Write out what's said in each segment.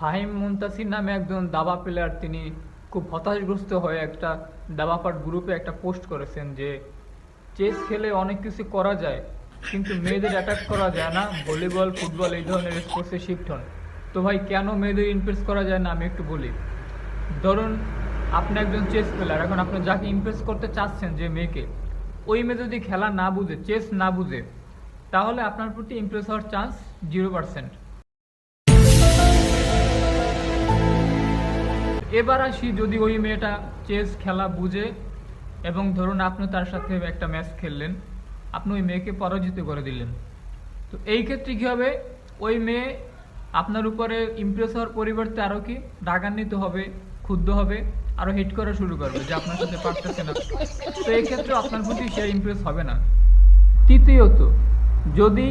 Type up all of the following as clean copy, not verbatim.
ফাহিম মুনতাসির নামে একজন দাবা প্লেয়ার, তিনি খুব হতাশগ্রস্ত হয়ে একটা দাবাপাট গ্রুপে একটা পোস্ট করেছেন যে চেস খেলে অনেক কিছু করা যায়, কিন্তু মেয়েদের অ্যাটাক করা যায় না, ভলিবল ফুটবল এই ধরনের স্পোর্টসে শিফট হন। তো ভাই, কেন মেয়েদের ইমপ্রেস করা যায় না আমি একটু বলি। ধরুন, আপনি একজন চেস প্লেয়ার, এখন আপনি যাকে ইমপ্রেস করতে চাচ্ছেন যে মেয়েকে, ওই মেয়ে যদি খেলা না বুঝে, চেস না বুঝে, তাহলে আপনার প্রতি ইমপ্রেস হওয়ার চান্স 0%। এবার আসি, যদি ওই মেয়েটা চেস খেলা বুঝে এবং ধরুন আপনি তার সাথে একটা ম্যাচ খেললেন, আপনি ওই মেয়েকে পরাজিত করে দিলেন, তো এই ক্ষেত্রে কী হবে? ওই মেয়ে আপনার উপরে ইমপ্রেস হওয়ার পরিবর্তে আরও কি রাগান্বিত হবে, ক্ষুব্ধ হবে, আরও হিট করা শুরু করবে যে আপনার সাথে পারতেছে না। তো এই ক্ষেত্রে আপনার প্রতি সে ইমপ্রেস হবে না। তৃতীয়ত, যদি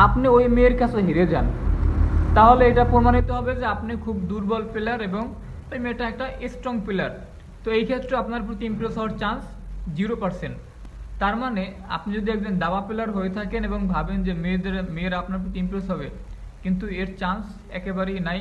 আপনি ওই মেয়ের কাছে হেরে যান, তাহলে এটা প্রমাণিত হবে যে আপনি খুব দুর্বল প্লেয়ার এবং ওই মেয়েটা একটা স্ট্রং প্লেয়ার। তো এই ক্ষেত্রে আপনার প্রতি ইমপ্রেস হওয়ার চান্স 0%। তার মানে আপনি যদি একজন দাবা প্লেয়ার হয়ে থাকেন এবং ভাবেন যে মেয়েরা আপনার প্রতি ইমপ্রেস হবে, কিন্তু এর চান্স একেবারেই নাই।